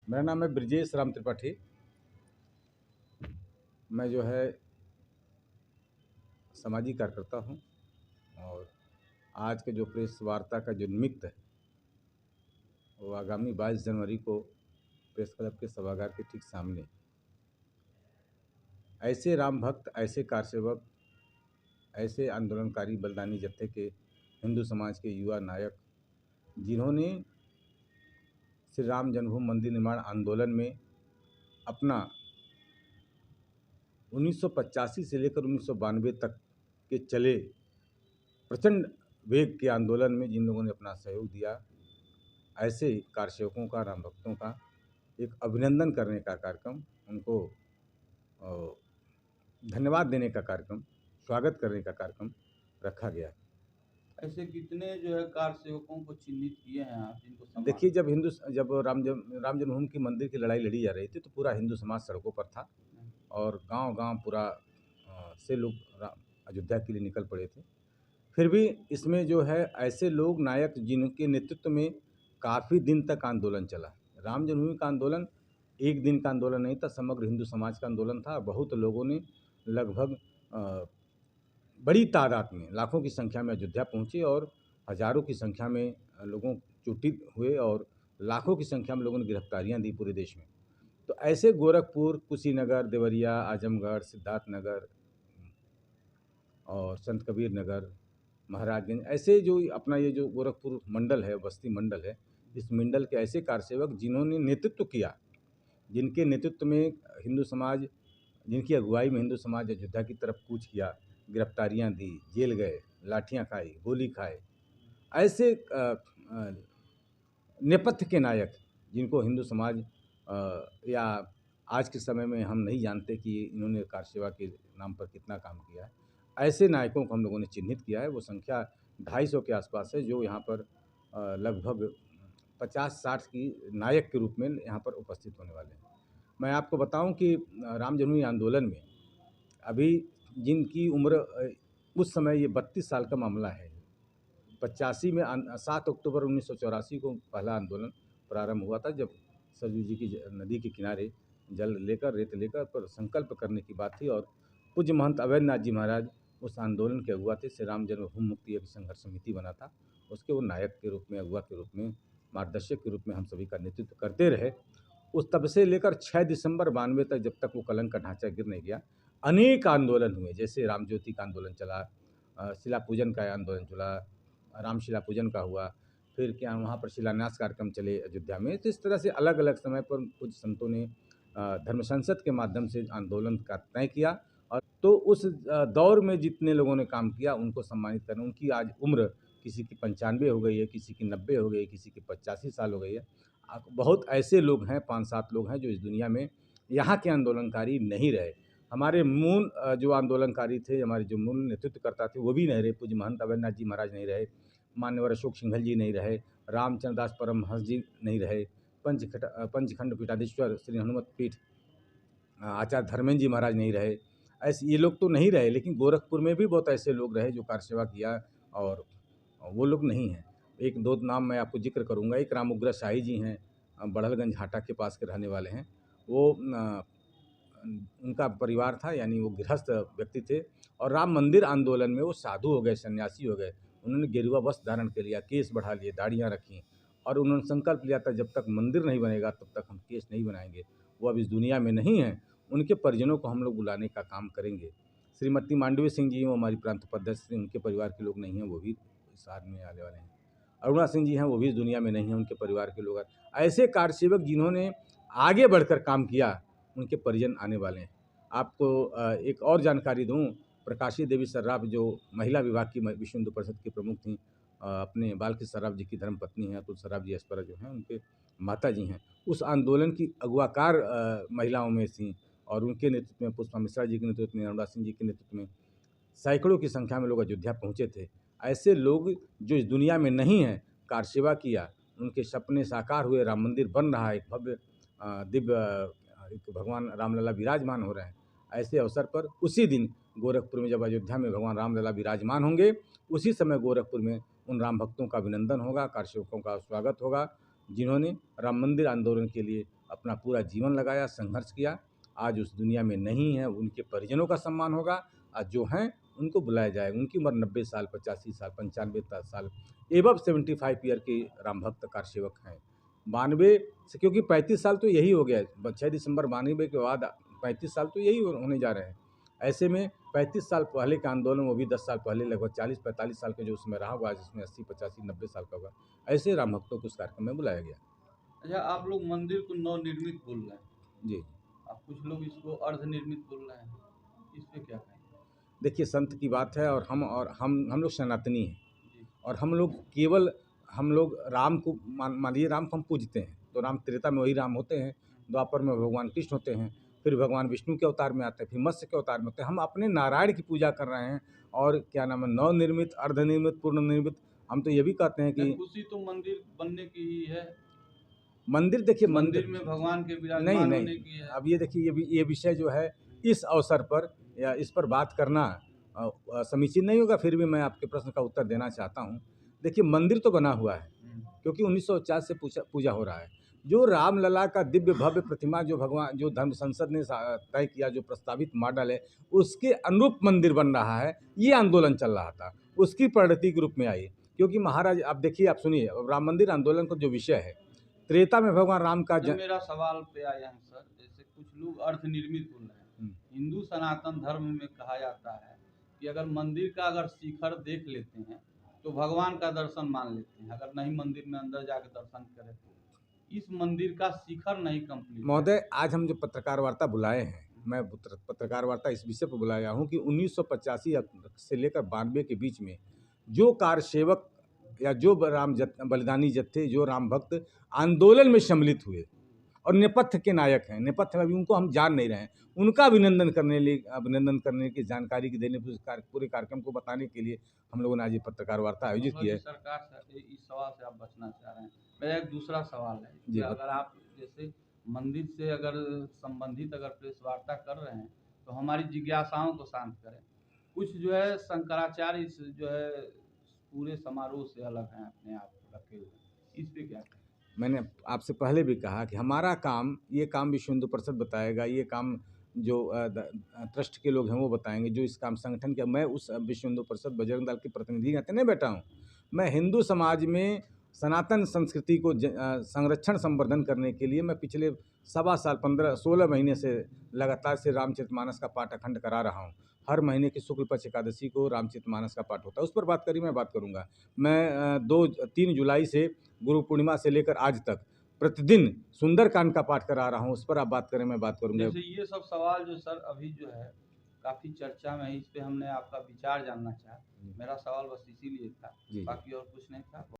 मेरा नाम है ब्रजेश राम त्रिपाठी। मैं जो है सामाजिक कार्यकर्ता हूँ और आज के जो प्रेस वार्ता का जो निमित्त है वो आगामी 22 जनवरी को प्रेस क्लब के सभागार के ठीक सामने ऐसे राम भक्त, ऐसे कारसेवक, ऐसे आंदोलनकारी बलिदानी जत्थे के हिंदू समाज के युवा नायक जिन्होंने श्री राम जन्मभूमि मंदिर निर्माण आंदोलन में अपना 1985 से लेकर 1992 तक के चले प्रचंड वेग के आंदोलन में जिन लोगों ने अपना सहयोग दिया, ऐसे कारसेवकों का, राम भक्तों का एक अभिनंदन करने का कार्यक्रम, उनको धन्यवाद देने का कार्यक्रम, स्वागत करने का कार्यक्रम रखा गया है। ऐसे कितने जो है कार सेवकों को चिन्हित किए हैं आप जिनको सम्मान? देखिए, जब राम जन्मभूमि की मंदिर की लड़ाई लड़ी जा रही थी तो पूरा हिंदू समाज सड़कों पर था और गांव-गांव पूरा से लोग अयोध्या के लिए निकल पड़े थे। फिर भी इसमें जो है ऐसे लोग नायक जिनके नेतृत्व में काफ़ी दिन तक आंदोलन चला। राम जन्मभूमि का आंदोलन एक दिन का आंदोलन नहीं था, समग्र हिंदू समाज का आंदोलन था। बहुत लोगों ने लगभग बड़ी तादाद में, लाखों की संख्या में अयोध्या पहुँचे और हज़ारों की संख्या में लोगों चोटिल हुए और लाखों की संख्या में लोगों ने गिरफ्तारियाँ दी पूरे देश में। तो ऐसे गोरखपुर, कुशीनगर, देवरिया, आजमगढ़, सिद्धार्थनगर और संत कबीर नगर, महाराजगंज, ऐसे जो अपना ये जो गोरखपुर मंडल है, बस्ती मंडल है, इस मंडल के ऐसे कारसेवक जिन्होंने नेतृत्व किया, जिनके नेतृत्व में हिंदू समाज, जिनकी अगुवाई में हिंदू समाज अयोध्या की तरफ कूच किया, गिरफ्तारियाँ दी, जेल गए, लाठियाँ खाई, गोली खाए, ऐसे नेपथ्य के नायक जिनको हिंदू समाज या आज के समय में हम नहीं जानते कि इन्होंने कारसेवा के नाम पर कितना काम किया है, ऐसे नायकों को हम लोगों ने चिन्हित किया है। वो संख्या 250 के आसपास है जो यहाँ पर लगभग 50-60 की नायक के रूप में यहाँ पर उपस्थित होने वाले हैं। मैं आपको बताऊं कि राम जन्मभूमि आंदोलन में अभी जिनकी उम्र उस समय ये 32 साल का मामला है। 85 में 7 अक्टूबर 1984 को पहला आंदोलन प्रारंभ हुआ था, जब सरयू जी की नदी के किनारे जल लेकर, रेत लेकर पर संकल्प करने की बात थी और पूज्य महंत अवैधनाथ जी महाराज उस आंदोलन के अगुआ थे। श्री राम जन्मभूमि मुक्ति एक संघर्ष समिति बना था, उसके वो नायक के रूप में, अगुआ के रूप में, मार्गदर्शक के रूप में हम सभी का नेतृत्व करते रहे। उस तब से लेकर 6 दिसंबर 92 तक, जब तक वो कलंक का ढांचा गिर नहीं गया, अनेक आंदोलन हुए। जैसे राम ज्योति का आंदोलन चला, शिला पूजन का आंदोलन चला, रामशिला पूजन का हुआ, फिर क्या वहाँ पर शिलान्यास कार्यक्रम चले अयोध्या में। तो इस तरह से अलग अलग समय पर कुछ संतों ने धर्म संसद के माध्यम से आंदोलन का तय किया और तो उस दौर में जितने लोगों ने काम किया उनको सम्मानित करना। उनकी आज उम्र किसी की 95 हो गई है, किसी की 90 हो गई है, किसी की 85 साल हो गई है। बहुत ऐसे लोग हैं, 5-7 लोग हैं जो इस दुनिया में यहाँ के आंदोलनकारी नहीं रहे। हमारे मूल जो आंदोलनकारी थे, हमारे जो मूल नेतृत्वकर्ता थे, वो भी नहीं रहे। पूज्य महंत अवैधनाथ जी महाराज नहीं रहे, मान्यवर अशोक सिंघल जी नहीं रहे, रामचंद्र दास परमहंस जी नहीं रहे, पंचखंड पीठाधीश्वर श्री हनुमत पीठ आचार्य धर्मेंद्र जी महाराज नहीं रहे। ऐसे ये लोग तो नहीं रहे, लेकिन गोरखपुर में भी बहुत ऐसे लोग रहे जो कारसेवा किया और वो लोग नहीं हैं। एक दो नाम मैं आपको जिक्र करूँगा। एक राम उग्र शाही जी हैं, बड़हलगंज हाटा के पास के रहने वाले हैं। वो उनका परिवार था, यानी वो गृहस्थ व्यक्ति थे और राम मंदिर आंदोलन में वो साधु हो गए, सन्यासी हो गए। उन्होंने गेरुआ वस्त्र धारण कर लिया, केस बढ़ा लिए, दाढ़ियाँ रखीं और उन्होंने संकल्प लिया था जब तक मंदिर नहीं बनेगा तब तक हम केस नहीं बनाएंगे। वो अब इस दुनिया में नहीं हैं, उनके परिजनों को हम लोग बुलाने का काम करेंगे। श्रीमती मांडवी सिंह जी, वो हमारी प्रांत उपाध्यक्ष थी, उनके परिवार के लोग नहीं हैं, वो भी इस आदमी में आने वाले हैं। अरुणा सिंह जी हैं, वो भी इस दुनिया में नहीं हैं, उनके परिवार के लोग। ऐसे कारसेवक जिन्होंने आगे बढ़कर काम किया, उनके परिजन आने वाले हैं। आपको एक और जानकारी दूँ, प्रकाशी देवी सर्राफ जो महिला विभाग की विश्व हिंदू परिषद की प्रमुख थीं, अपने बालकृष्ण सर्राफ जी की धर्मपत्नी हैं, अतुल सर्राफ जी एस्परा जो हैं, उनके माता जी हैं। उस आंदोलन की अगुवाकार महिलाओं में थीं और उनके नेतृत्व में, पुष्पा मिश्रा जी के नेतृत्व में, अरुणा सिंह जी के नेतृत्व में सैकड़ों की संख्या में लोग अयोध्या पहुँचे थे। ऐसे लोग जो इस दुनिया में नहीं हैं, कारसेवा किया, उनके सपने साकार हुए, राम मंदिर बन रहा है, एक भव्य दिव्य एक भगवान रामलला विराजमान हो रहे हैं। ऐसे अवसर पर उसी दिन गोरखपुर में, जब अयोध्या में भगवान रामलला विराजमान होंगे, उसी समय गोरखपुर में उन राम भक्तों का अभिनंदन होगा, कारसेवकों का स्वागत होगा, जिन्होंने राम मंदिर आंदोलन के लिए अपना पूरा जीवन लगाया, संघर्ष किया। आज उस दुनिया में नहीं है, उनके परिजनों का सम्मान होगा और जो हैं उनको बुलाया जाएगा। उनकी उम्र 90 साल, 85 साल, 95 साल, एबव 75 ईयर के राम भक्त कारसेवक हैं। 92 से, क्योंकि 35 साल तो यही हो गया है, 6 दिसंबर 92 के बाद 35 साल तो यही होने जा रहे हैं। ऐसे में 35 साल पहले का आंदोलन, वो भी 10 साल पहले, लगभग 40-45 साल का जो उसमें रहा होगा, जिसमें 80, 85, 90 साल का होगा, ऐसे राम भक्तों को उस कार्यक्रम में बुलाया गया। अच्छा, आप लोग मंदिर को नवनिर्मित बोल रहे हैं, जी। अब कुछ लोग इसको अर्धनिर्मित बोल रहे हैं, इस पे क्या कहेंगे? देखिए, संत की बात है, और हम लोग सनातनी हैं, जी। और हम लोग राम को मानिए, राम को हम पूजते हैं, तो राम त्रेता में वही राम होते हैं, द्वापर में भगवान कृष्ण होते हैं, फिर भगवान विष्णु के अवतार में आते हैं, फिर मत्स्य के अवतार में होते हैं। हम अपने नारायण की पूजा कर रहे हैं, और क्या नाम है, नवनिर्मित, अर्धनिर्मित, पूर्ण निर्मित, हम तो ये भी कहते हैं कि खुशी तो मंदिर बनने की ही है, मंदिर, देखिए मंदिर में भगवान के नहीं विराजमान होने नहीं, की है। अब ये देखिए, ये विषय जो है, इस अवसर पर या इस पर बात करना समीचीन नहीं होगा, फिर भी मैं आपके प्रश्न का उत्तर देना चाहता हूँ। देखिए, मंदिर तो बना हुआ है, क्योंकि 1950 से पूजा हो रहा है। जो रामलला का दिव्य भव्य प्रतिमा, जो भगवान, जो धर्म संसद ने तय किया, जो प्रस्तावित मॉडल है, उसके अनुरूप मंदिर बन रहा है। ये आंदोलन चल रहा था, उसकी परिणति के रूप में आई। क्योंकि महाराज, आप देखिए, आप सुनिए, राम मंदिर आंदोलन का जो विषय है, त्रेता में भगवान राम का मेरा सवाल पे आया है सर, जैसे कुछ लोग अर्धनिर्मित बोल रहे हैं। हिंदू सनातन धर्म में कहा जाता है कि अगर मंदिर का अगर शिखर देख लेते हैं तो भगवान का दर्शन मान लेते हैं, अगर नहीं मंदिर में अंदर जाकर दर्शन करें तो इस मंदिर का शिखर नहीं कंप्लीट। महोदय, आज हम जो पत्रकार वार्ता बुलाए हैं, मैं पत्रकार वार्ता इस विषय पर बुलाया हूँ कि 1985 से लेकर 92 के बीच में जो कारसेवक या जो बलिदानी जत्थे, जो राम भक्त आंदोलन में सम्मिलित हुए और नेपथ्य के नायक हैं, नेपथ्य में अभी उनको हम जान नहीं रहे हैं, उनका अभिनंदन करने की जानकारी की देने, पूरे कार्यक्रम को बताने के लिए हम लोगों ने आज ये पत्रकार वार्ता आयोजित की है। सरकार से इस सवाल से आप बचना चाह रहे हैं। मेरा एक दूसरा सवाल है जी, कि अगर आप जैसे मंदिर से अगर संबंधित अगर प्रेस वार्ता कर रहे हैं तो हमारी जिज्ञासाओं को शांत करें। कुछ जो है शंकराचार्य इस जो है पूरे समारोह से अलग हैं, अपने आप रखे हुए, इस पे क्या कहें? मैंने आपसे पहले भी कहा कि हमारा काम, ये काम विश्व हिंदू परिषद बताएगा, ये काम जो ट्रस्ट के लोग हैं वो बताएंगे, जो इस काम संगठन के, मैं उस विश्व हिंदू परिषद बजरंग दल की प्रतिनिधि कहते नहीं बैठा हूँ। मैं हिंदू समाज में सनातन संस्कृति को संरक्षण संवर्धन करने के लिए मैं पिछले 15 साल 16 महीने से लगातार से रामचरितमानस का पाठ अखंड करा रहा हूँ। हर महीने की शुक्ल पक्ष एकादशी को रामचरितमानस का पाठ होता है, उस पर बात करी, मैं बात करूँगा। मैं 3 जुलाई से गुरु पूर्णिमा से लेकर आज तक प्रतिदिन सुंदरकांड का पाठ करा रहा हूँ, उस पर आप बात करें, मैं बात करूँगा। जैसे ये सब सवाल जो सर अभी जो है काफ़ी चर्चा में है, इस पे हमने आपका विचार जानना चाहा। मेरा सवाल बस इसीलिए था, बाकी और कुछ नहीं था।